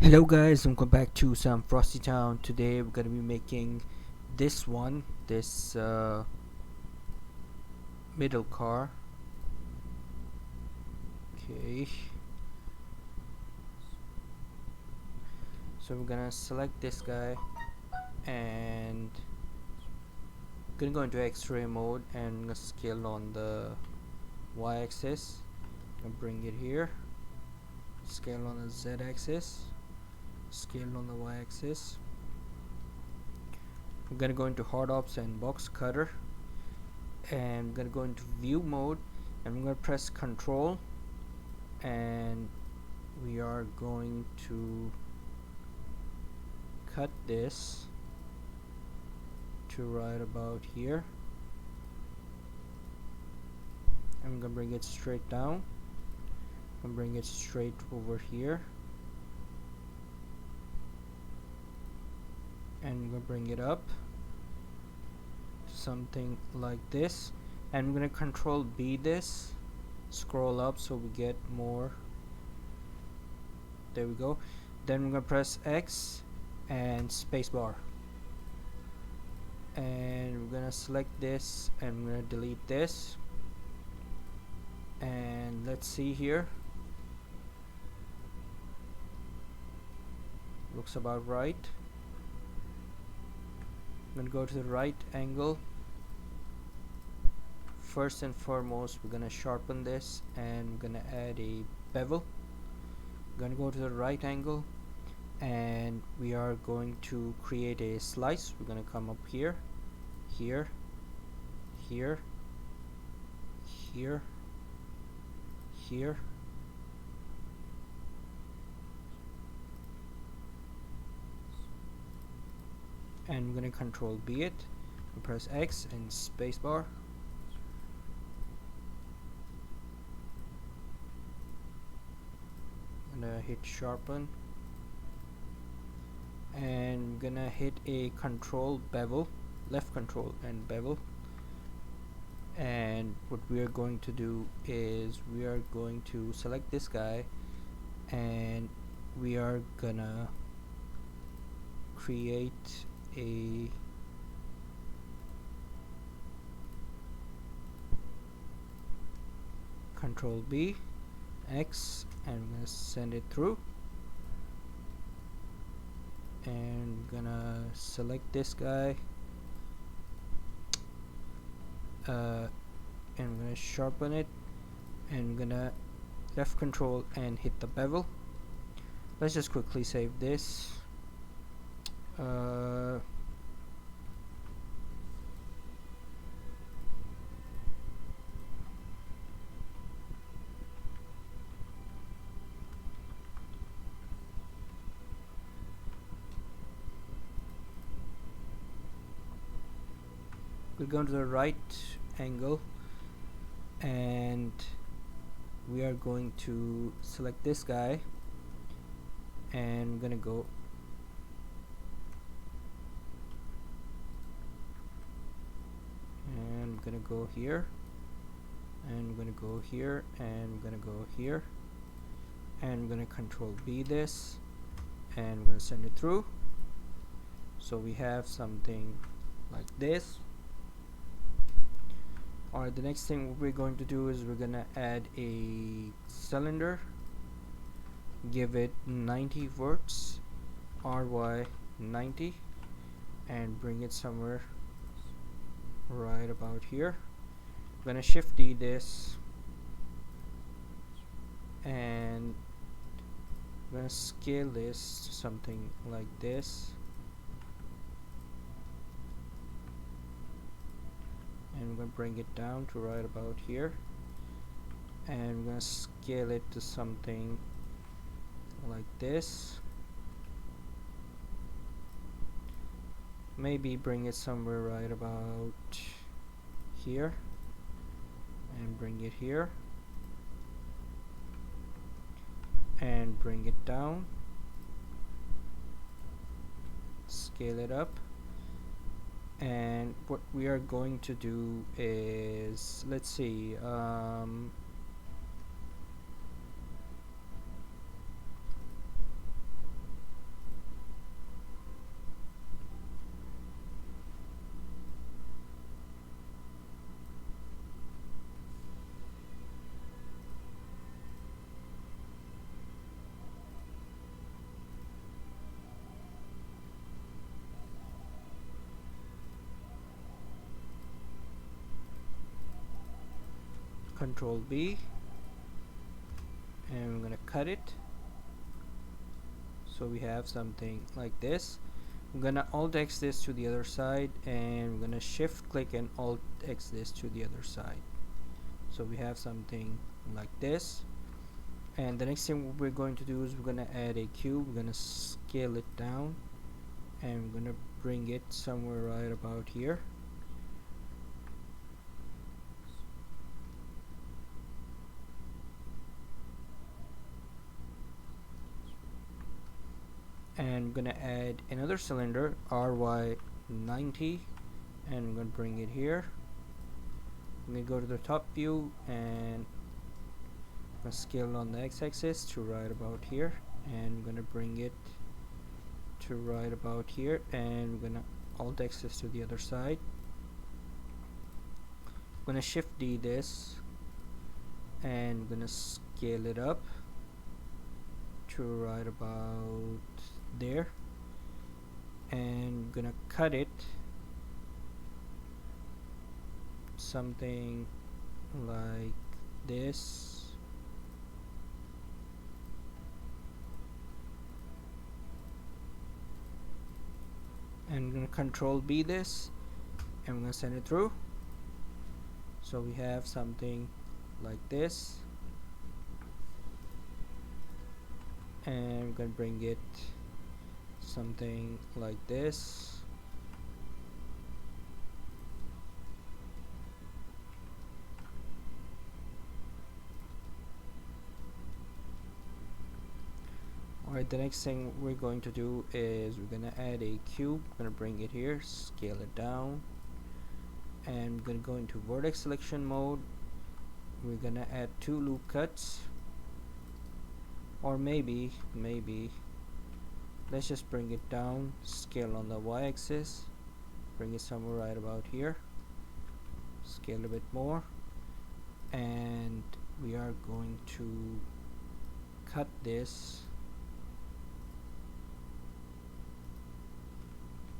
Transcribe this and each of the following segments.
Hello guys, welcome back to some Frosti-Town. Today we're gonna be making this middle car. Okay, so we're gonna select this guy and gonna go into X-ray mode and gonna scale on the Y-axis. Gonna bring it here. Scale on the Z-axis. Scale on the Y-axis. I'm gonna go into hardops and box cutter, and I'm gonna go into view mode, and I'm gonna press Control, and we are going to cut this to right about here. I'm gonna bring it straight down and bring it straight over here, and I'm gonna bring it up to something like this, and I'm gonna Control B this, scroll up so we get more. There we go. Then we're gonna press X and spacebar, and we're gonna select this, and we're gonna delete this, and let's see here. Looks about right. I'm gonna go to the right angle. First and foremost, we're gonna sharpen this, and we're gonna add a bevel. We're gonna go to the right angle, and we are going to create a slice. We're gonna come up here, here, here, here, here, and I'm gonna Control B it and press X and spacebar. I'm gonna hit sharpen, and I'm gonna hit a control bevel, left control and bevel. And what we are going to do is we are going to select this guy, and we are gonna create a Control B, X, and I'm gonna send it through, and I'm gonna select this guy, and I'm gonna sharpen it, and I'm gonna left control and hit the bevel. Let's just quickly save this. We'll go to the right angle, and we are going to select this guy, and I'm gonna go and I'm gonna go here, and I'm gonna go here, and I'm gonna go here, and I'm gonna Control B this, and I'm gonna send it through, so we have something like this. Alright, the next thing we're going to do is we're gonna add a cylinder, give it 90 volts, RY 90, and bring it somewhere right about here. I'm gonna Shift D this, and I'm gonna scale this to something like this, and I'm gonna bring it down to right about here, and I'm gonna scale it to something like this. Maybe bring it somewhere right about here, and bring it here, and bring it down, scale it up. And what we are going to do is, let's see, Control B, and we're gonna cut it so we have something like this. I'm gonna Alt X this to the other side, and we're gonna Shift click and Alt X this to the other side, so we have something like this. And the next thing we're going to do is we're gonna add a cube. We're gonna scale it down, and we're gonna bring it somewhere right about here. And I'm gonna add another cylinder, RY90, and I'm gonna bring it here. I'm gonna go to the top view, and I'm gonna scale on the x-axis to right about here, and I'm gonna bring it to right about here, and we're gonna Alt X this to the other side. I'm gonna Shift D this, and I'm gonna scale it up to right about there, and I'm gonna cut it something like this, and I'm gonna Control B this, and I'm gonna send it through, so we have something like this. And I'm gonna bring it something like this. Alright, the next thing we're going to do is we're gonna add a cube. We're gonna bring it here, scale it down, and we're gonna go into vertex selection mode. We're gonna add 2 loop cuts, or maybe let's just bring it down, scale on the y-axis, bring it somewhere right about here, scale a bit more, and we are going to cut this,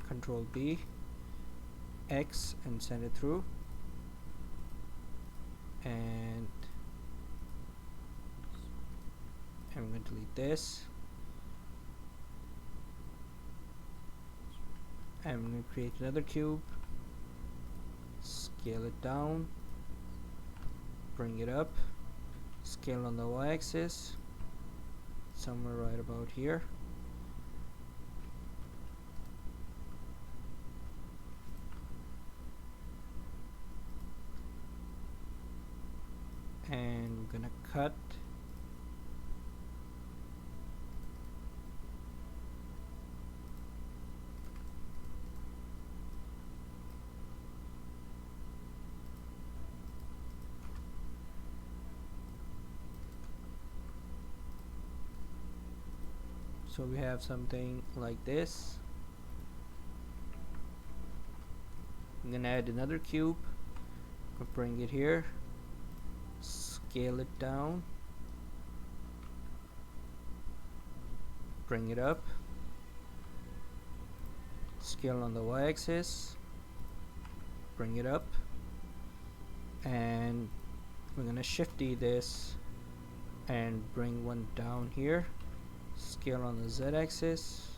Control B, X, and send it through, and I'm going to delete this, and I'm going to create another cube, scale it down, bring it up, scale on the y-axis somewhere right about here, and we're gonna cut so we have something like this. I'm gonna add another cube, bring it here, scale it down, bring it up, scale on the y-axis, bring it up, and we're gonna Shift D this and bring one down here, scale on the z-axis,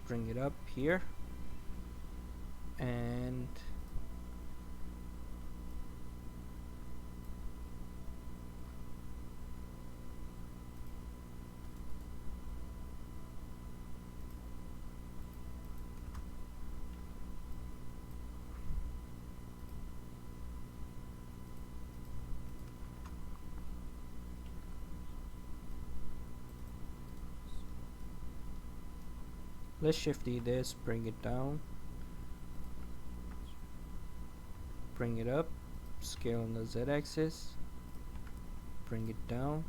bring it up here, and let's Shift D this, bring it down, bring it up, scale on the z-axis, bring it down.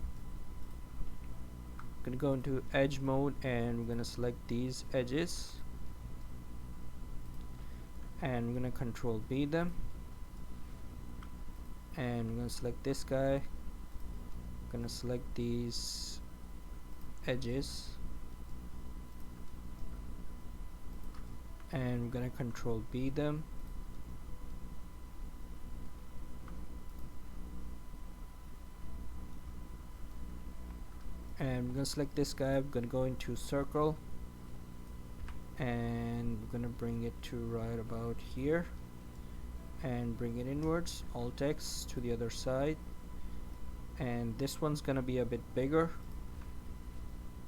I'm gonna go into edge mode, and we're gonna select these edges, and we're gonna Control B them, and we're gonna select this guy, gonna select these edges, and we're gonna Control B them, and we're gonna select this guy. We're gonna go into circle, and we're gonna bring it to right about here and bring it inwards. Alt X to the other side, and this one's gonna be a bit bigger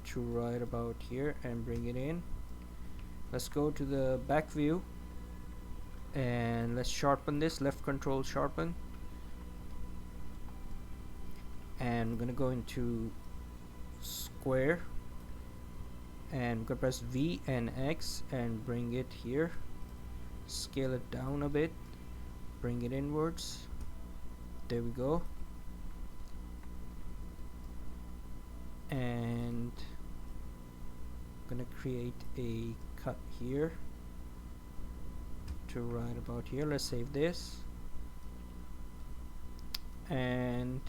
to right about here and bring it in. Let's go to the back view and let's sharpen this. Left control sharpen, and I'm gonna go into square, and I'm gonna press V and X and bring it here. Scale it down a bit, bring it inwards. There we go. And I'm gonna create a cut here to right about here. Let's save this, and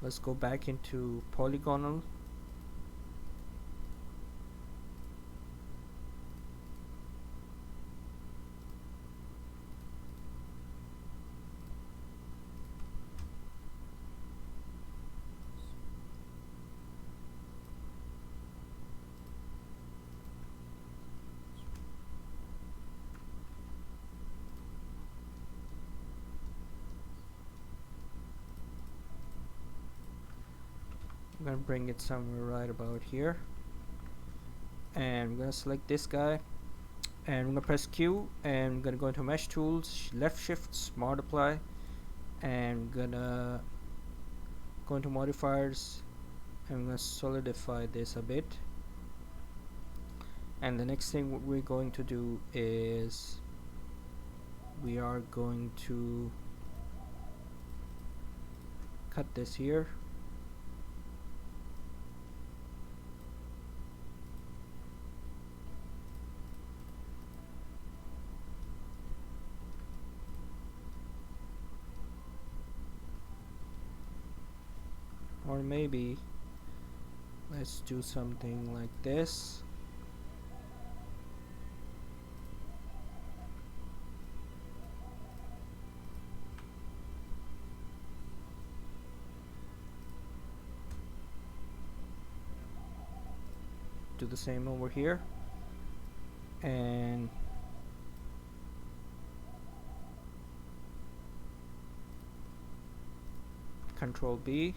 let's go back into polygonal. I'm gonna bring it somewhere right about here, and I'm gonna select this guy, and I'm gonna press Q, and I'm gonna go into mesh tools, left shift multiply, and I'm gonna go into modifiers, and I'm gonna solidify this a bit. And the next thing what we're going to do is we are going to cut this here, or maybe let's do something like this. Do the same over here, and Control B,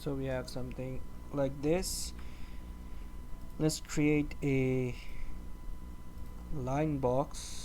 so we have something like this. Let's create a line box.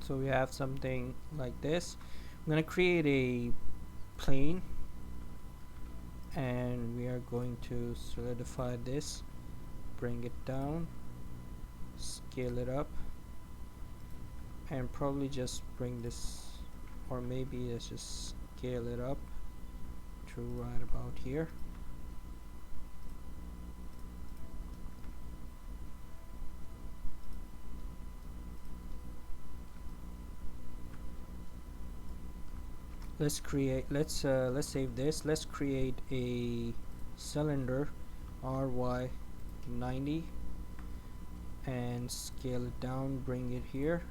So we have something like this. I'm gonna create a plane, and we are going to solidify this, bring it down, scale it up, and probably just bring this, or maybe let's just scale it up to right about here. Let's save this. Let's create a cylinder ry 90 and scale it down, bring it here,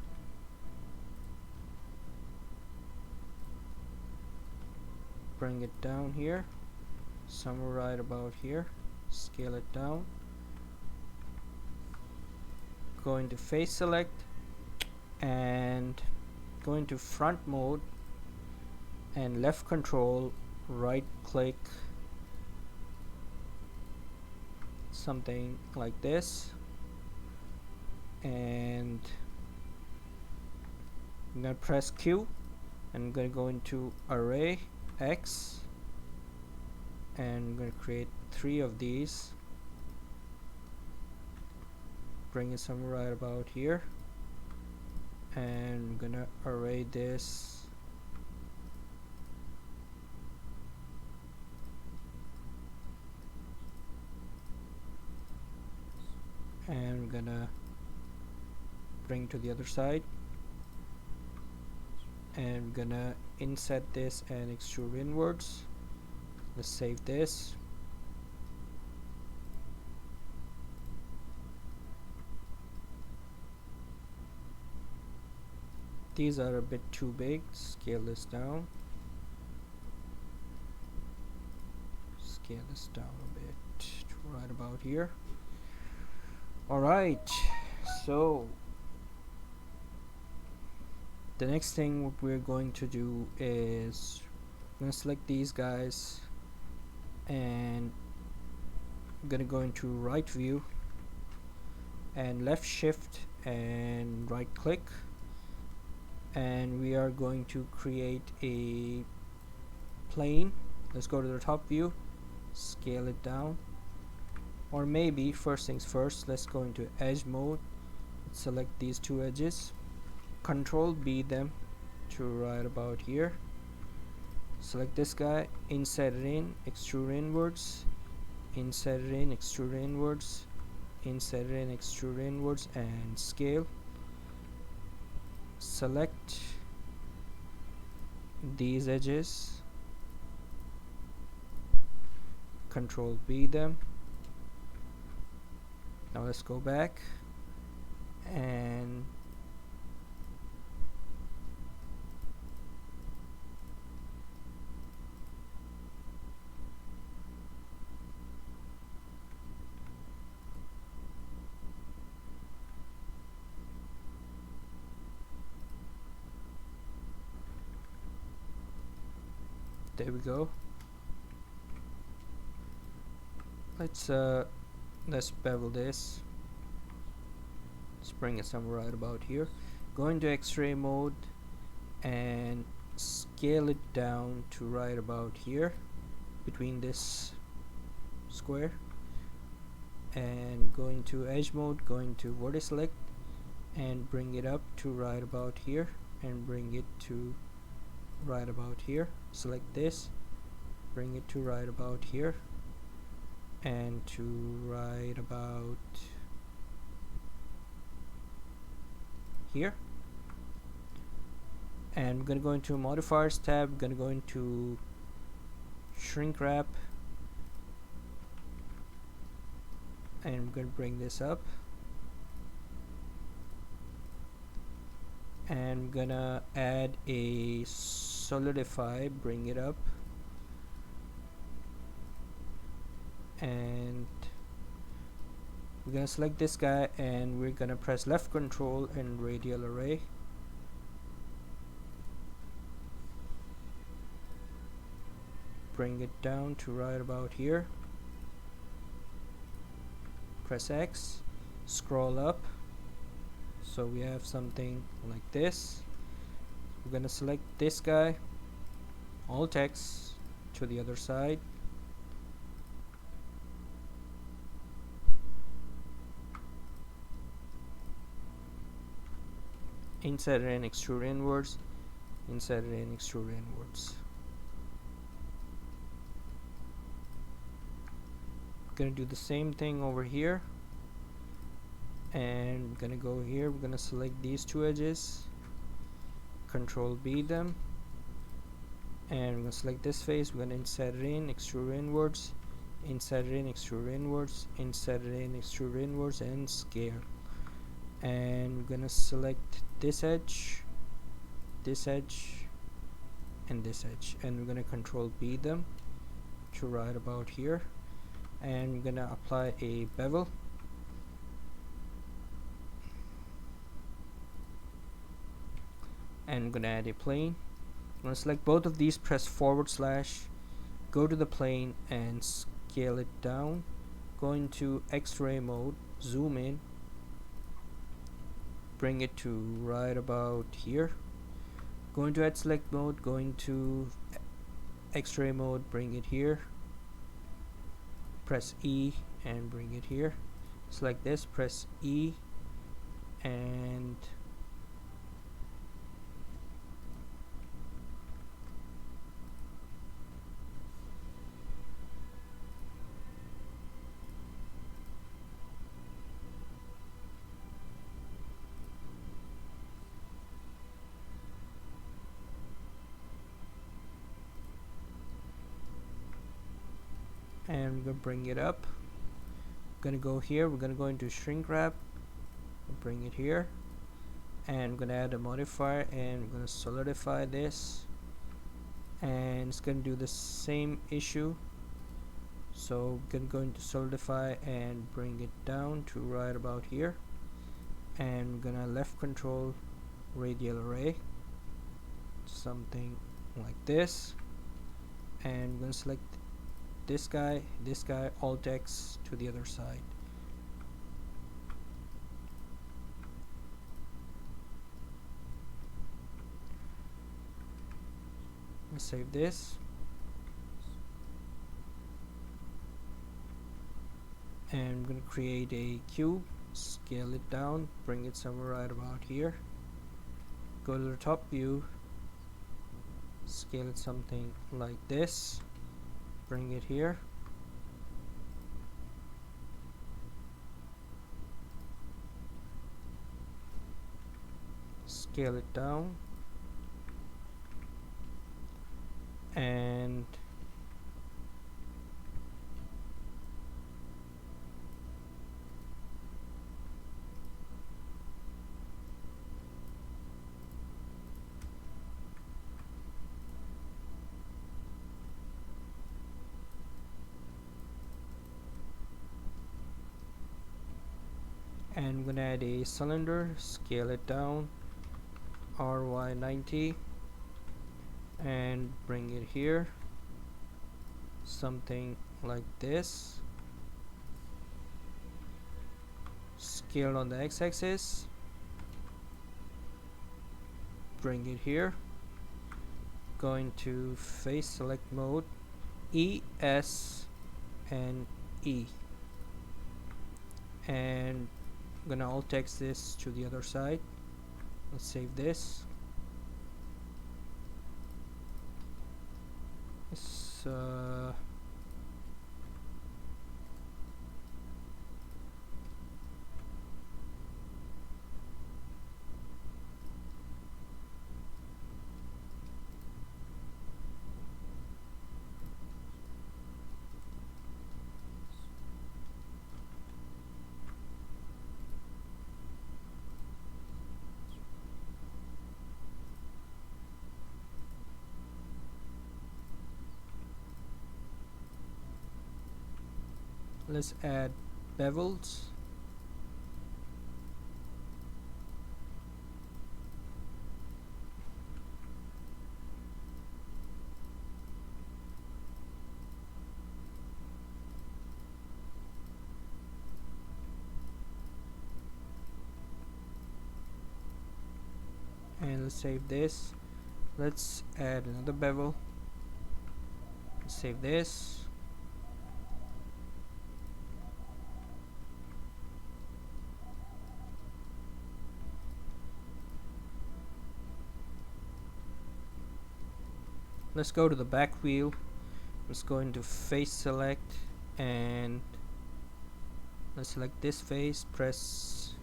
bring it down here, somewhere right about here, scale it down, go into face select and go into front mode and left control, right click, something like this, and I'm gonna press Q and I'm gonna go into array X and I'm gonna create 3 of these, bring it somewhere right about here, and I'm gonna array this and I'm gonna bring to the other side, and I'm gonna inset this and extrude inwards. Let's save this. These are a bit too big. Scale this down. Scale this down a bit to right about here. Alright, so the next thing what we're going to do is I'm going to select these guys and I'm going to go into right view and left shift and right click, and we are going to create a plane. Let's go to the top view, scale it down, or maybe first things first, let's go into edge mode, select these 2 edges, Control B them to right about here, select this guy, insert it in, extrude inwards, insert it in, extrude inwards, insert it in, extrude inwards, and scale. Select these edges, Control B them. Now let's go back and there we go. Let's bevel this. Let's bring it somewhere right about here. Go into X-ray mode and scale it down to right about here between this square, and go into edge mode, go into vertex select and bring it up to right about here and bring it to right about here. Select this, bring it to right about here and to right about here, and I'm gonna go into modifiers tab, gonna go into shrink wrap, and I'm gonna bring this up, and I'm gonna add a solidify, bring it up, and we're gonna select this guy and we're gonna press left control and radial array, bring it down to right about here, press X, scroll up, so we have something like this, we're gonna select this guy, all text to the other side, insert it and extrude inwards, insert it and extrude inwards. Gonna do the same thing over here, and we're gonna go here, we're gonna select these two edges, Control B them, and we're gonna select this face, we're gonna insert it in, extrude inwards, insert it in, extrude inwards, insert it in, extrude inwards, and scale. And we're gonna select this edge, and this edge, and we're gonna Control B them to right about here, and we're gonna apply a bevel, and I'm gonna add a plane. I'm gonna select both of these, press forward slash, go to the plane and scale it down, go into X-ray mode, zoom in, bring it to right about here, go into edge select mode, go into X-ray mode, bring it here, press E and bring it here, select this, press E, and we're gonna bring it up. We're gonna go here, we're gonna go into shrink wrap, bring it here, and we're gonna add a modifier, and we're gonna solidify this, and it's gonna do the same issue. So we're gonna go into solidify and bring it down to right about here, and we're gonna left control radial array, something like this, and we're gonna select this guy, alt X to the other side. Let's save this, and I'm going to create a cube, scale it down, bring it somewhere right about here, go to the top view, scale it something like this, bring it here, scale it down, and I'm gonna add a cylinder, scale it down, RY90, and bring it here, something like this, scale on the x-axis, bring it here, going to face select mode, E, S, and E, and I'm gonna alt text this to the other side. Let's save this. Let's add bevels. And let's save this. Let's add another bevel. Save this. Let's go to the back wheel. Let's go into face select and let's select this face, press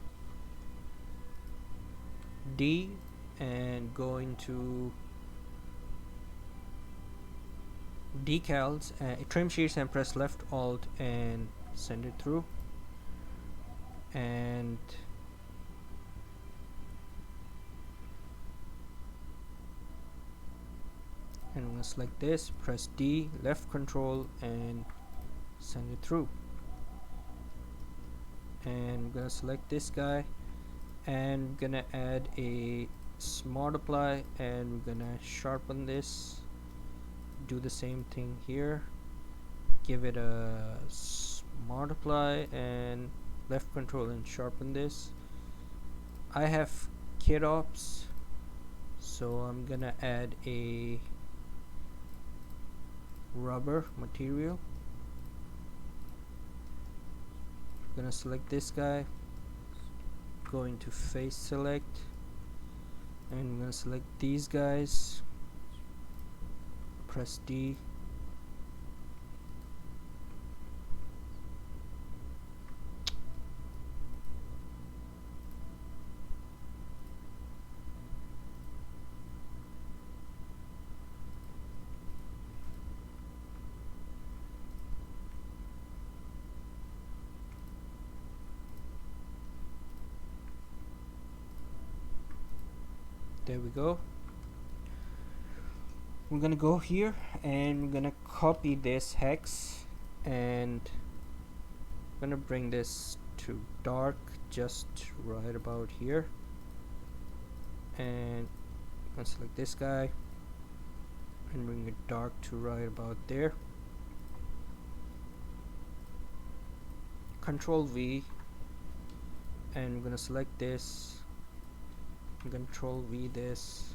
D and go into decals, trim sheets, and press left alt and send it through. And I'm gonna select this, press D, left control and send it through. And I'm gonna select this guy and I'm gonna add a smart apply and we're gonna sharpen this. Do the same thing here, give it a smart apply and left control and sharpen this. I have kit ops, so I'm gonna add a rubber material. I'm gonna select this guy, go into face select and I'm gonna select these guys, press D, there we go. We're gonna go here and we're gonna copy this hex and I'm gonna bring this to dark just right about here and I'm gonna select this guy and bring it dark to right about there. Control V and I'm gonna select this, Control V this,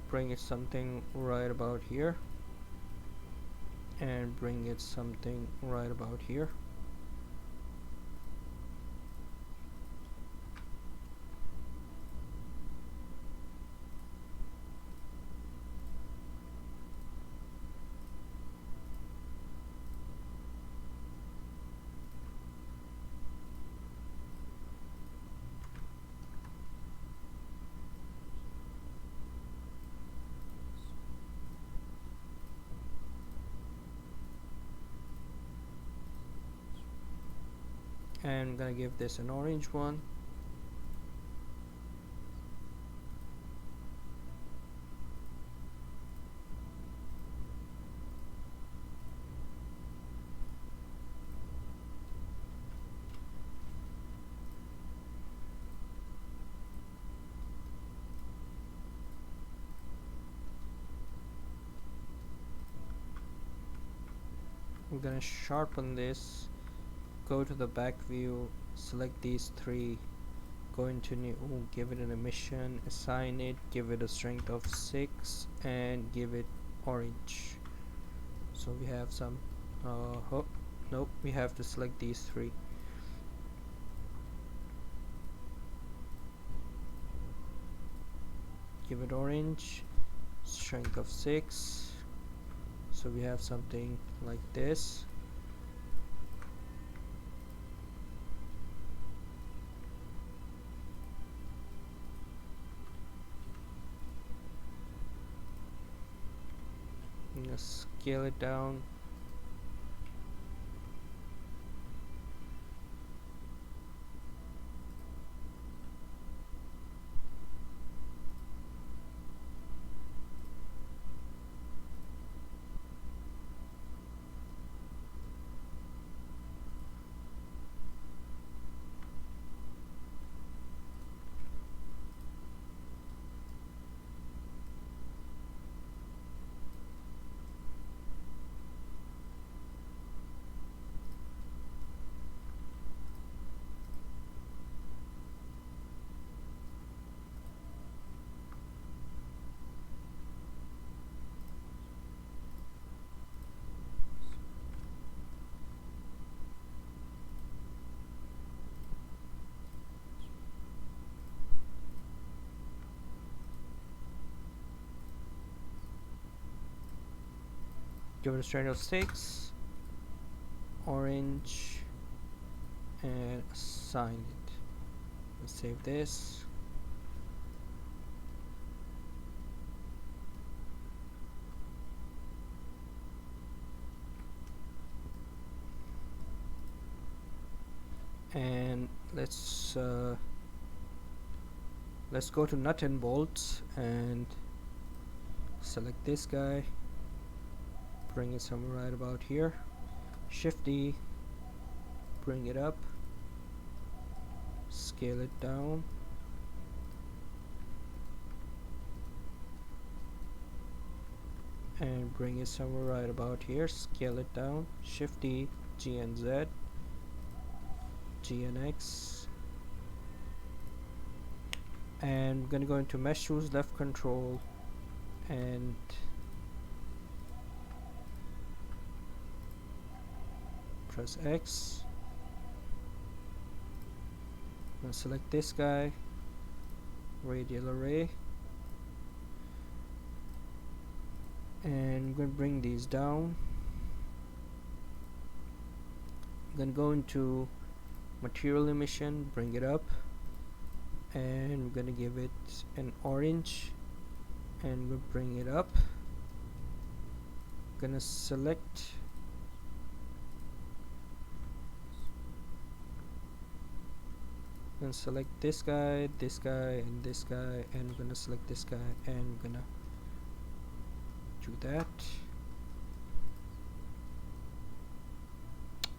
bring it something right about here and bring it something right about here. And I'm gonna give this an orange one. We're gonna sharpen this, go to the back view, select these three, go into new, give it an emission, assign it, give it a strength of 6 and give it orange. So we have some nope, we have to select these three. Give it orange, strength of 6, so we have something like this. I'm gonna scale it down. give it a string of sticks, orange, and assign it. Let's save this. And let's go to nut and bolts and select this guy, bring it somewhere right about here, Shift D, bring it up, scale it down, and bring it somewhere right about here, scale it down, Shift D, G and Z, G and X, and I'm gonna go into mesh tools, left control, and press X. I'm gonna select this guy, radial array, and I'm gonna bring these down. I'm gonna go into material emission, bring it up, and I'm gonna give it an orange, and we'll bring it up. Gonna select this guy, this guy, and this guy, and I'm gonna select this guy, and I'm gonna do that,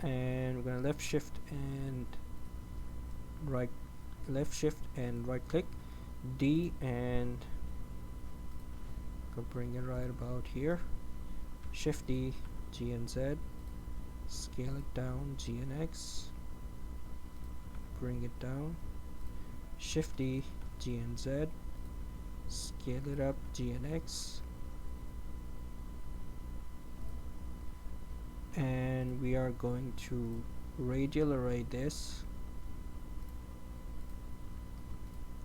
and we're gonna left shift and right click D, and go bring it right about here, Shift D, G and Z, scale it down, G and X, bring it down, Shift D, G and Z, scale it up, G and X, and we are going to radial array this,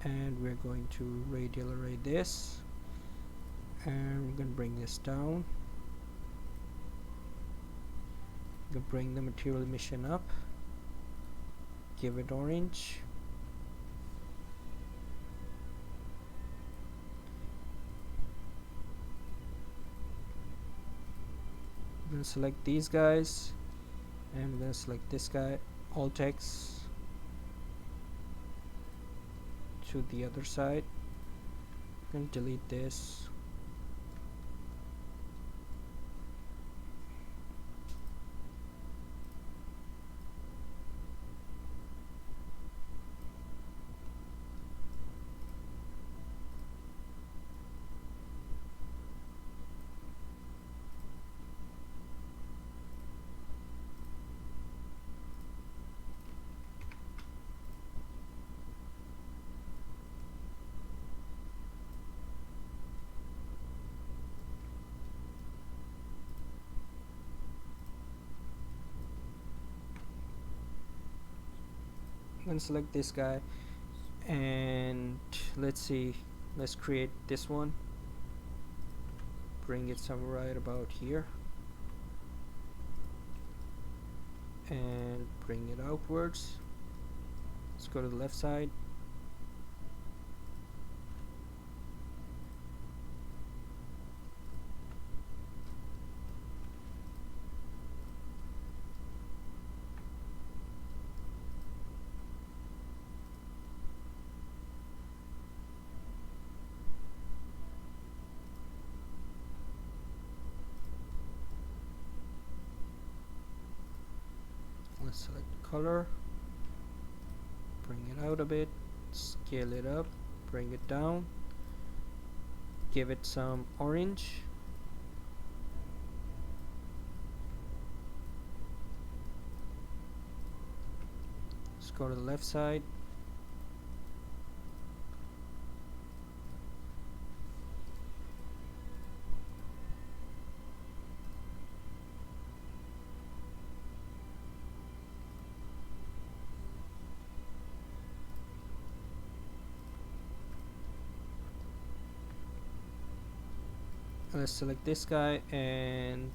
and we're going to radial array this, and we're going to bring this down, bring the material emission up, give it orange, I'm going to select these guys, and I'm going to select this guy, Alt X to the other side, I'm going to delete this, I'm going to select this guy, and let's create this one, bring it somewhere right about here, and bring it outwards. Let's go to the left side, let's select color, bring it out a bit, scale it up, bring it down, give it some orange, let's go to the left side, let's select this guy, and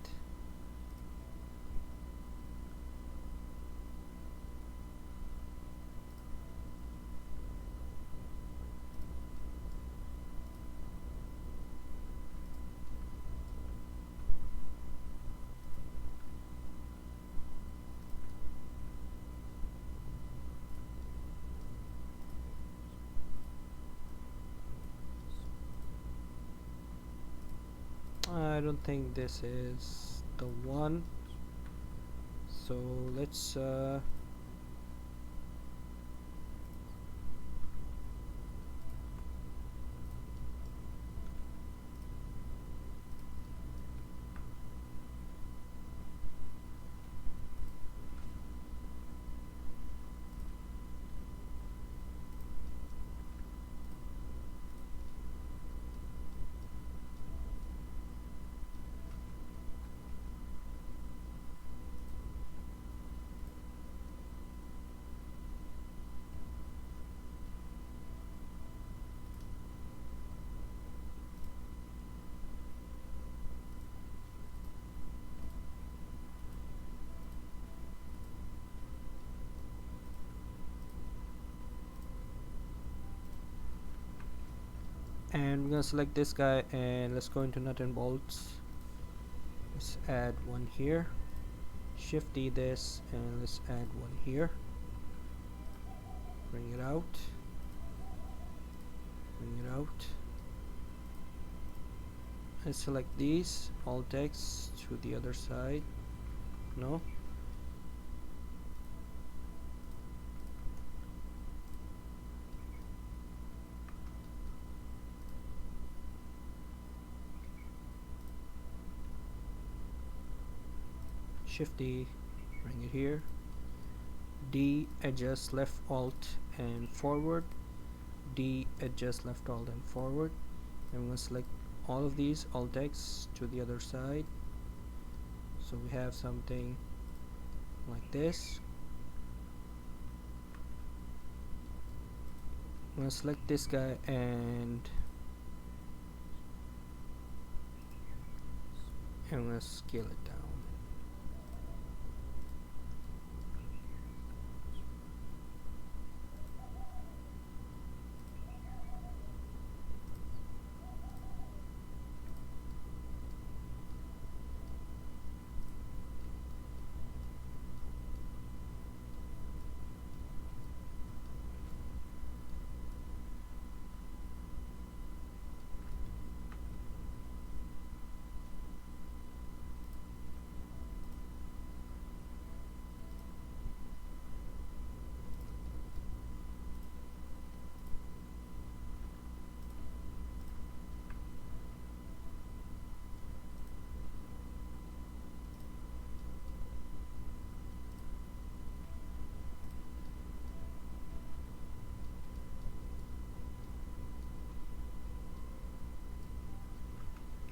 I don't think this is the one, so let's and we're gonna select this guy, and let's go into nut and bolts. Let's add one here, shift D this, and let's add one here, bring it out, bring it out, and select these all text to the other side. No, shift D, bring it here, D, adjust left alt and forward, D, adjust left alt and forward, and we're going to select all of these alt text to the other side, so we have something like this. I'm going to select this guy, and I'm going to scale it down.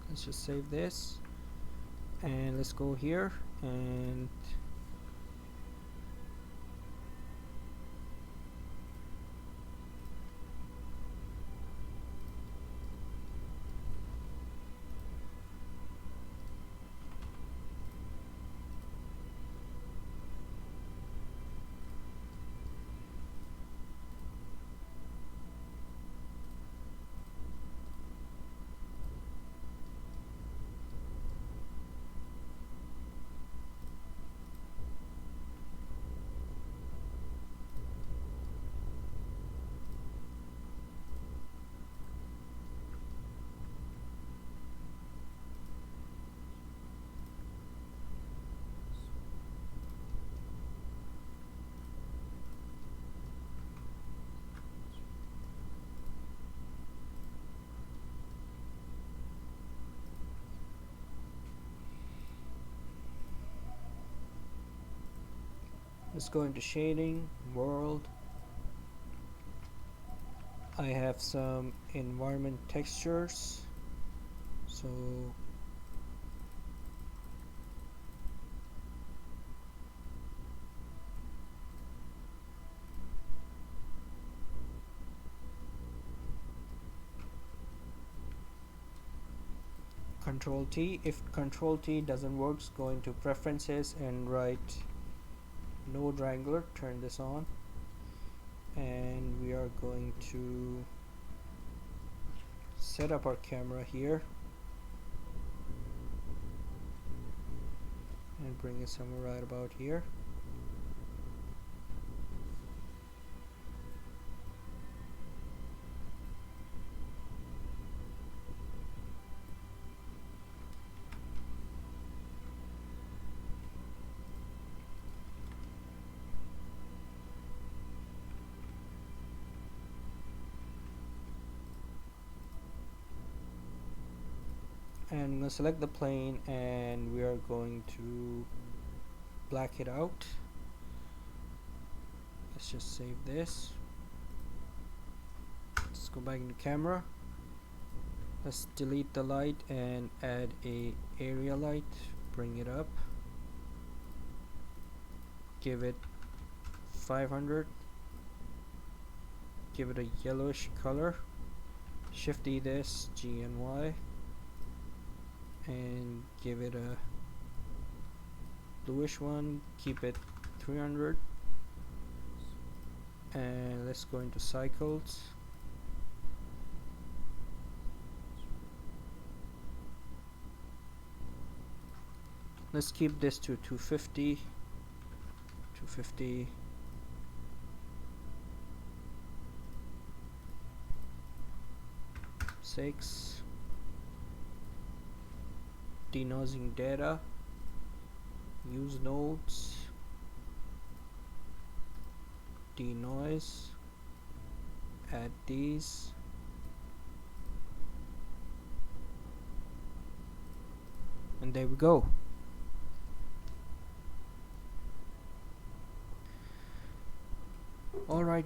Let's just save this, and let's go here and let's go into shading, world. I have some environment textures, so Control T. If Control T doesn't work, go into preferences and write node wrangler, turn this on, and we are going to set up our camera here and bring it somewhere right about here. and I'm gonna select the plane and we are going to black it out. Let's just save this. Let's go back into camera. Let's delete the light and add a area light. Bring it up. Give it 500. Give it a yellowish color. Shift E this, G and Y, and give it a bluish one. Keep it 300. And let's go into cycles. Let's keep this to 250. 250. Six. Denoising data. Use nodes. Denoise. Add these. And there we go. Alright,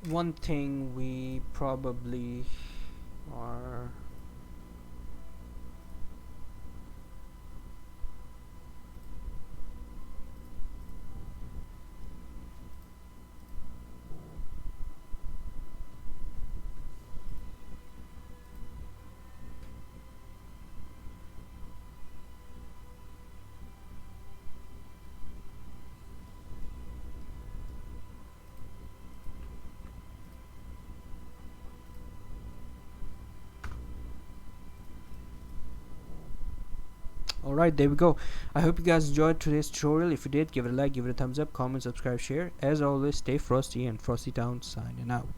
one thing we probably are alright, there we go. I hope you guys enjoyed today's tutorial. If you did, give it a like, give it a thumbs up, comment, subscribe, share. As always, stay frosty, and Frosti-Town signing out.